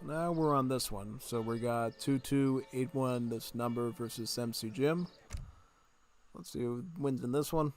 So now we're on this one. So we got 2281, this number, versus MCJim. Let's see who wins in this one.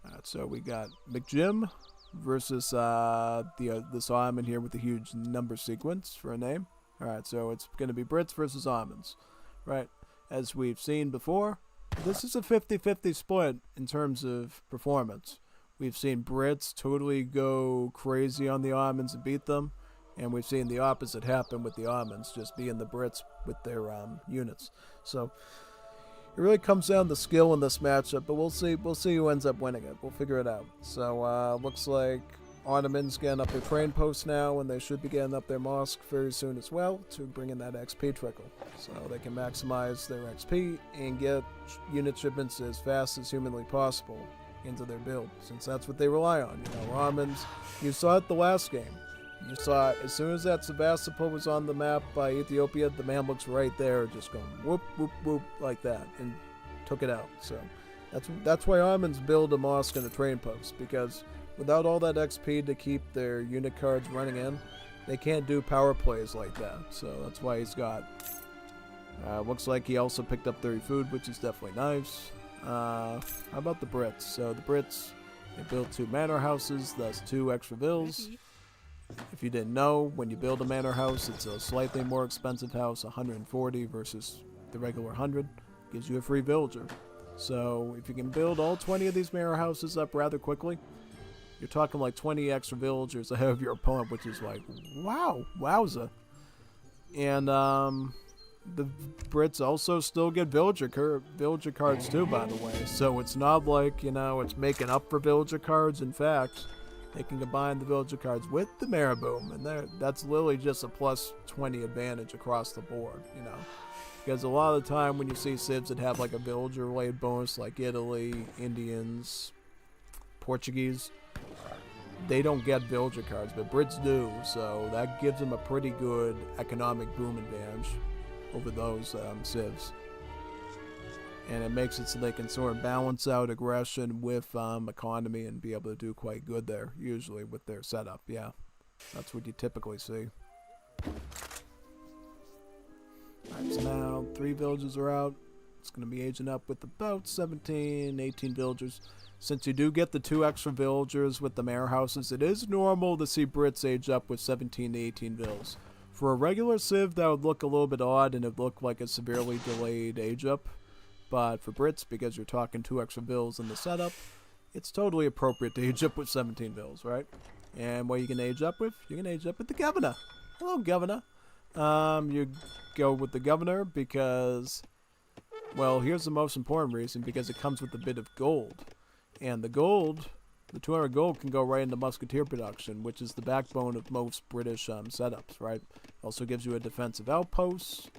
Alright, so we got MCJim versus this almond here with the huge number sequence for a name. Alright, so it's going to be Brits versus almonds. Right, as we've seen before, this is a 50-50 split in terms of performance. We've seen Brits totally go crazy on the almonds and beat them, and we've seen the opposite happen with the almonds, just being the Brits with their units. So it really comes down to skill in this matchup, but we'll see who ends up winning it. We'll figure it out. So looks like Ottomans getting up their train posts now, and they should be getting up their mosque very soon as well to bring in that XP trickle. So they can maximize their XP and get unit shipments as fast as humanly possible into their build, since that's what they rely on. You know, Ottomans, you saw it the last game. You saw it as soon as that Sebastopol was on the map by Ethiopia, the Mamluks right there just going whoop, whoop, whoop like that and took it out. So that's why Ottomans build a mosque and a train post, because without all that XP to keep their unit cards running in, they can't do power plays like that. So that's why he's got. Looks like he also picked up 30 food, which is definitely nice. How about the Brits? So the Brits, they built 2 manor houses, thus 2 extra villas. If you didn't know, when you build a manor house, it's a slightly more expensive house, 140 versus the regular 100. Gives you a free villager. So if you can build all 20 of these manor houses up rather quickly, you're talking like 20 extra villagers ahead of your opponent, which is like, wow, wowza. And the Brits also still get villager cards too, by the way. So it's not like, you know, it's making up for villager cards. In fact, they can combine the villager cards with the Marabboom, and that's literally just a plus 20 advantage across the board, you know. Because a lot of the time when you see civs that have like a villager-related bonus, like Italy, Indians, Portuguese, they don't get villager cards, but Brits do, so that gives them a pretty good economic boom advantage over those civs. And it makes it so they can sort of balance out aggression with economy and be able to do quite good there, usually with their setup. Yeah, that's what you typically see. Alright, so now 3 villagers are out. It's going to be aging up with about 17, 18 villagers. Since you do get the 2 extra villagers with the manor houses, it is normal to see Brits age up with 17 to 18 vills. For a regular civ, that would look a little bit odd and it would look like a severely delayed age up. But for Brits, because you're talking 2 extra vills in the setup, it's totally appropriate to age up with 17 vills, right? And what you can age up with? You can age up with the governor. Hello, governor. You go with the governor because, well, here's the most important reason, because it comes with a bit of gold. And the gold, the 200 gold can go right into musketeer production, which is the backbone of most British setups, right? Also gives you a defensive outpost.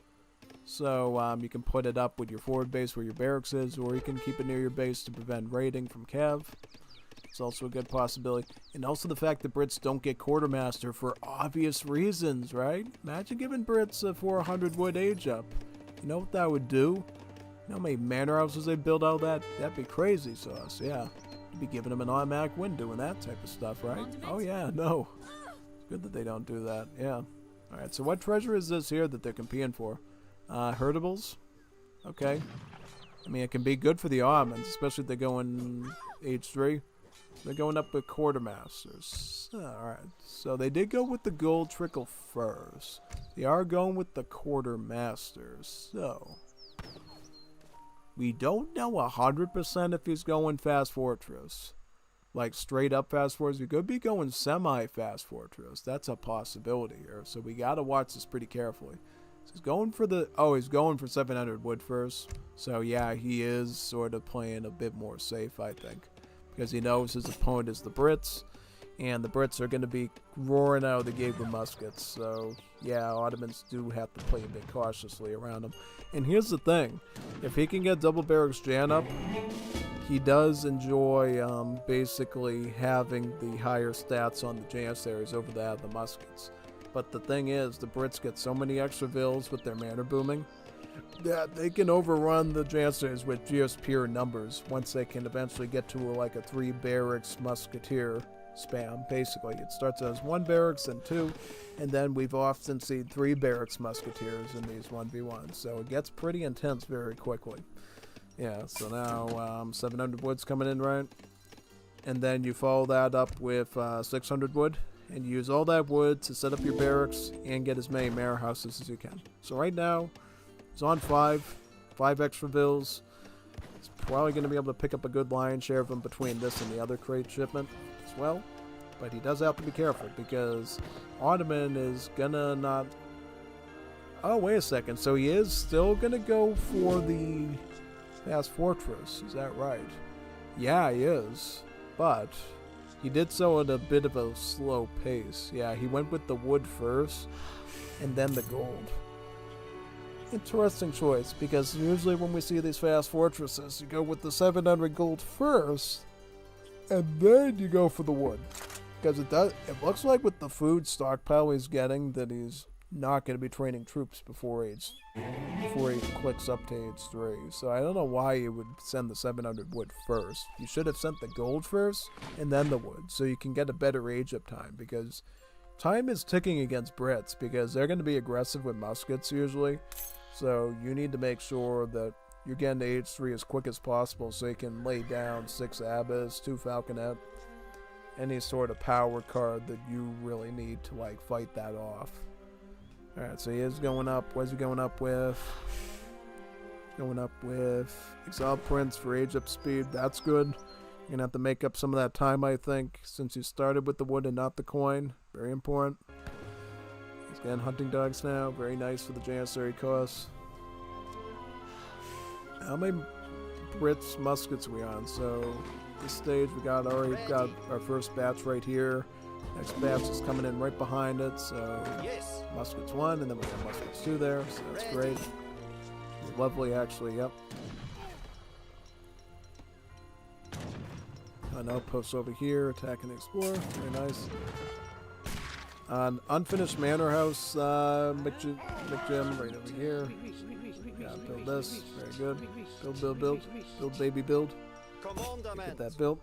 So you can put it up with your forward base where your barracks is, or you can keep it near your base to prevent raiding from Cav. It's also a good possibility. And also the fact that Brits don't get quartermaster for obvious reasons, right? Imagine giving Brits a 400 wood age up. You know what that would do? You know how many manor houses they build out of that? That'd be crazy sauce, yeah. You'd be giving them an automatic win doing that type of stuff, right? Oh yeah, no. It's good that they don't do that, yeah. Alright, so what treasure is this here that they're competing for? Herdables? Okay. I mean, it can be good for the Ottomans, especially if they go in age 3. They're going up with quartermasters. Alright, so they did go with the gold trickle first. They are going with the quartermasters, so we don't know 100% if he's going fast fortress. Like straight up fast fortress. He could be going semi-fast fortress. That's a possibility here, so we gotta watch this pretty carefully. He's going for he's going for 700 wood first. So yeah, he is sort of playing a bit more safe, I think. Because he knows his opponent is the Brits. And the Brits are going to be roaring out of the gate with muskets. So yeah, Ottomans do have to play a bit cautiously around him. And here's the thing. If he can get double barracks Jan up, he does enjoy basically having the higher stats on the Janissaries over that of the muskets. But the thing is, the Brits get so many extra vills with their manor booming that they can overrun the Janissaries with just pure numbers once they can eventually get to like a 3 barracks musketeer spam, basically. It starts as 1 barracks, then 2, and then we've often seen 3 barracks musketeers in these 1v1s, so it gets pretty intense very quickly. Yeah, so now 700 wood's coming in, right? And then you follow that up with 600 wood, and you use all that wood to set up your barracks and get as many manor houses as you can. So right now, it's on 5 extra bills. It's probably going to be able to pick up a good lion's share of them between this and the other crate shipment as well. But he does have to be careful because Ottoman is going to not... Oh, wait a second. So he is still going to go for the fast fortress. Is that right? Yeah, he is. But he did so at a bit of a slow pace. Yeah, he went with the wood first and then the gold. Interesting choice, because usually when we see these fast fortresses, you go with the 700 gold first, and then you go for the wood. Because it looks like with the food stockpile he's getting that he's not going to be training troops before he clicks up to age 3. So I don't know why you would send the 700 wood first. You should have sent the gold first, and then the wood, so you can get a better age up time, because time is ticking against Brits, because they're going to be aggressive with muskets usually. So you need to make sure that you're getting to age 3 as quick as possible so you can lay down 6 Abbas, 2 Falconet, any sort of power card that you really need to like fight that off. Alright, so he is going up. What is he going up with? Going up with Exiled Prince for age up speed. That's good. You're going to have to make up some of that time, I think, since you started with the wood and not the coin. Very important. He's getting hunting dogs now. Very nice for the Janissary costs. How many Brits muskets are we on? So this stage we already got our first batch right here. Next batch is coming in right behind it. So muskets 1, and then we got muskets 2 there. So that's great. Lovely, actually. Yep. An outpost over here, attacking the explorer. Very nice. An unfinished manor house, MCJim right over here. Yeah, build this. Very good. Build. Build, baby, build. Get that built.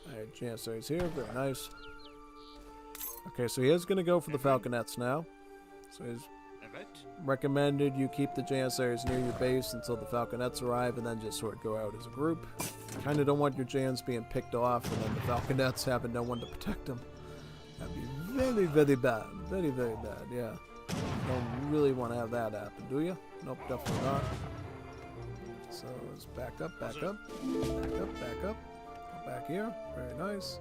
Alright, Janissary's here. Very nice. Okay, so he is going to go for the Falconets now. So he's recommended you keep the Janissaries near your base until the Falconets arrive, and then just sort of go out as a group. Kind of don't want your Jans being picked off and then the Falconets having no one to protect them. That'd be very, very bad. Very, very bad, yeah. Don't really want to have that happen, do you? Nope, definitely not. So let's back up. Back up. Go back here. Very nice.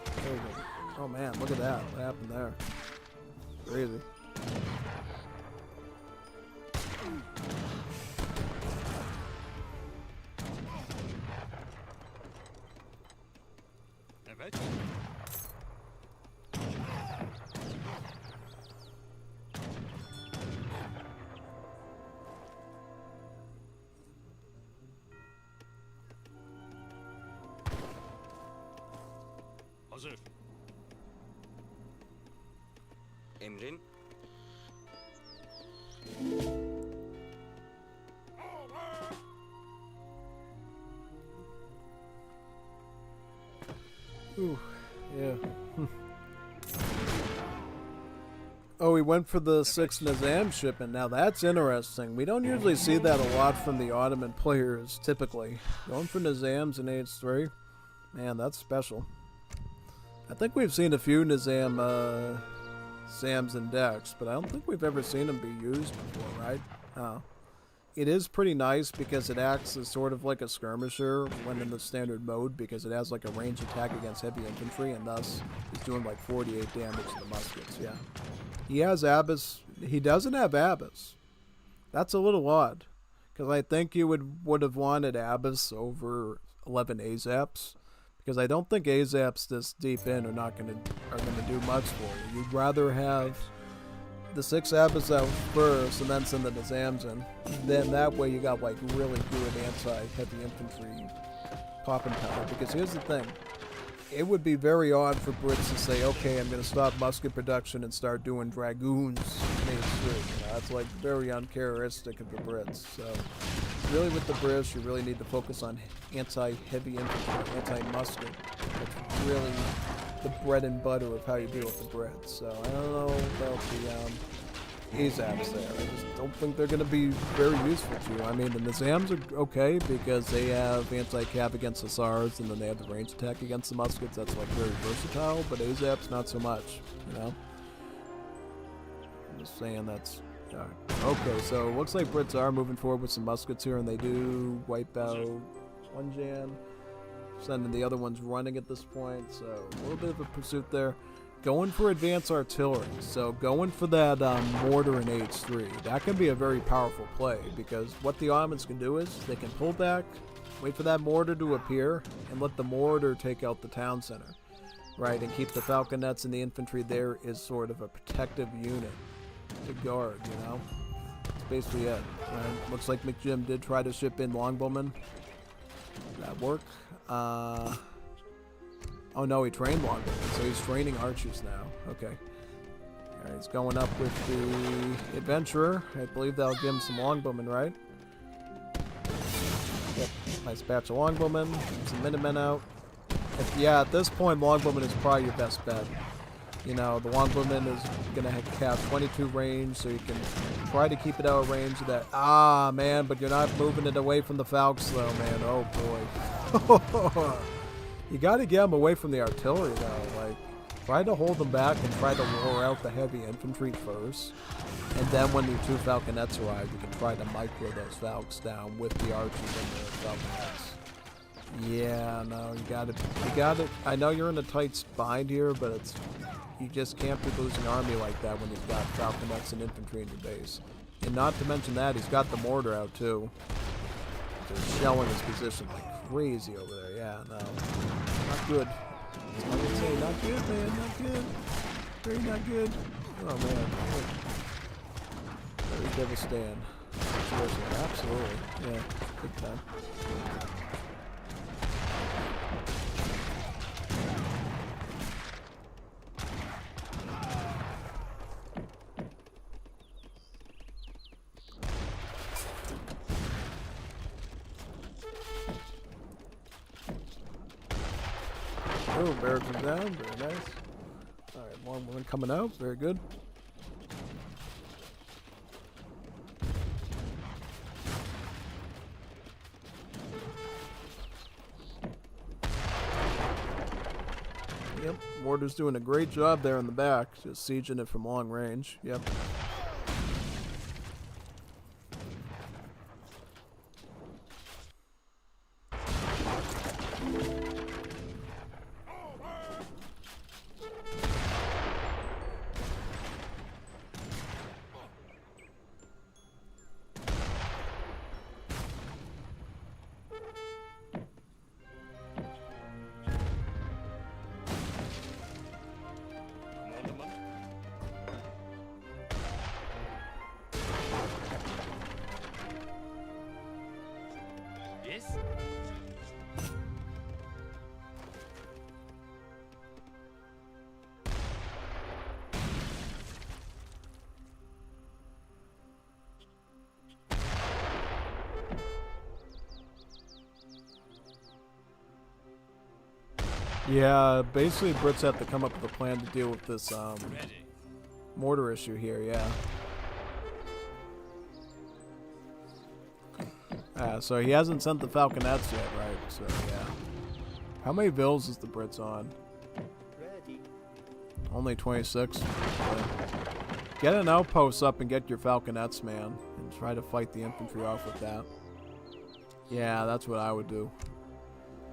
There we go. Oh man, look at that. What happened there? Crazy. Hazır. Emrin. Ooh, yeah. Oh, we went for the 6 Nizam shipment. Now that's interesting. We don't usually see that a lot from the Ottoman players, typically. Going for Nizams in age 3? Man, that's special. I think we've seen a few Nizam Sams and decks, but I don't think we've ever seen them be used before, right? Oh. It is pretty nice because it acts as sort of like a skirmisher when in the standard mode, because it has like a range attack against heavy infantry, and thus is doing like 48 damage to the muskets, yeah. He has Abbas. He doesn't have Abbas. That's a little odd, because I think you would have wanted Abbas over 11 Azaps, because I don't think Azaps this deep in are gonna do much for you. You'd rather have the 6 Abbas out first and then send the Nizams in. Then that way you got like really good anti-heavy infantry popping power. Because here's the thing. it would be very odd for Brits to say, okay, I'm going to stop musket production and start doing dragoons mainstream. You know, that's like very uncharacteristic of the Brits. So really with the British, you really need to focus on anti-heavy infantry, anti-musket. That's really the bread and butter of how you deal with the Brits. So I don't know about the AZAPs there. I just don't think they're going to be very useful to you. I mean, the Nizams are okay because they have anti-cav against the SARs, and then they have the range attack against the muskets. That's like very versatile, but AZAPs not so much, you know? I'm just saying that's... Okay, so it looks like Brits are moving forward with some muskets here, and they do wipe out one Jan. Sending the other ones running at this point, so a little bit of a pursuit there. Going for advanced artillery, so going for that mortar in H3. That can be a very powerful play, because what the Ottomans can do is they can pull back, wait for that mortar to appear, and let the mortar take out the town center, right, and keep the falconets and the infantry there as sort of a protective unit to guard, you know? That's basically it. Right? Looks like MCJim did try to ship in longbowmen. That work. Oh no, he trained longbowmen, so he's training archers now. Okay. Alright, he's going up with the adventurer. I believe that'll give him some longbowmen, right? Yep, nice batch of longbowmen. Some minutemen out. Yeah, at this point, longbowman is probably your best bet. You know, the longbowman is going to have 22 range, so you can try to keep it out of range of that. Ah, man, but you're not moving it away from the Falcons, though, man. Oh, boy. You got to get them away from the artillery, though. Like, try to hold them back and try to lure out the heavy infantry first. And then when your two falconets arrive, you can try to micro those Falcons down with the archers and the falconets. Yeah, no, you got it. I know you're in a tight bind here, but it's... You just can't be losing army like that when you've got falconets and infantry in your base. And not to mention that, he's got the mortar out too. They're shelling his position like crazy over there. Yeah, no. Not good. I would say not good, man. Not good. Very not good. Oh, man. Very devastating. Absolutely. Yeah, big time. Oh, barracks is down. Very nice. Alright, long one coming out. Very good. Yep, mortar's doing a great job there in the back. Just sieging it from long range. Yep. Yeah, basically Brits have to come up with a plan to deal with this mortar issue here, yeah. So he hasn't sent the falconets yet, right? So, yeah. How many vills is the Brits on? Only 26. Yeah. Get an outpost up and get your falconets, man. And try to fight the infantry off with that. Yeah, that's what I would do.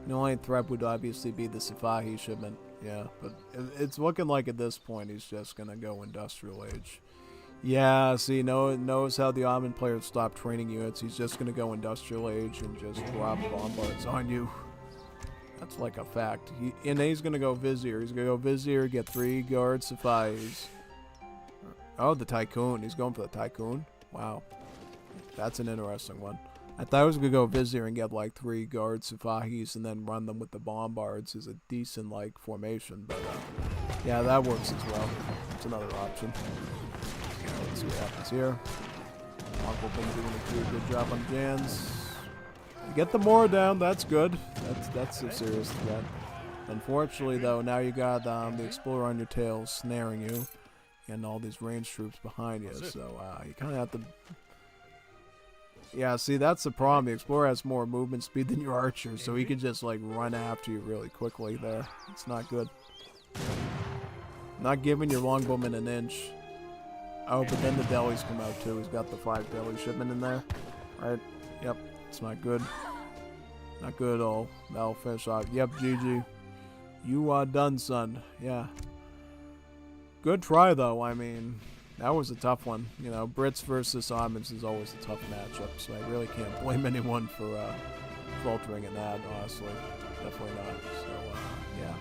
The only threat would obviously be the Sifahi shipment, yeah, but it's looking like at this point he's just going to go Industrial Age. Yeah, see, knows how the Ottoman players stop training units. He's just going to go Industrial Age and just drop bombards on you. That's like a fact. And then he's going to go Vizier. He's going to go Vizier, get 3 guard Sifahis. Oh, the Tycoon. He's going for the Tycoon. Wow. That's an interesting one. I thought I was gonna go Vizier and get like 3 guard Sufahis and then run them with the bombards as a decent like formation, but yeah, that works as well. It's another option. Let's see what happens here. Uncle been doing a pretty good job on Jans. You get the Mora down, that's good. That's a serious threat. Unfortunately, though, now you got the Explorer on your tail snaring you, and all these ranged troops behind you. So you kind of have to. Yeah, see, that's the problem. The Explorer has more movement speed than your archer, so he can just like run after you really quickly. There, it's not good. Not giving your longbowman an inch. Oh, but then the delis come out too. He's got the 5 deli shipment in there, right? Yep, it's not good. Not good at all. That'll finish off. Yep, GG. You are done, son. Yeah. Good try, though. I mean, that was a tough one. You know, Brits versus Ottomans is always a tough matchup, so I really can't blame anyone for faltering in that, honestly. Definitely not. So, yeah.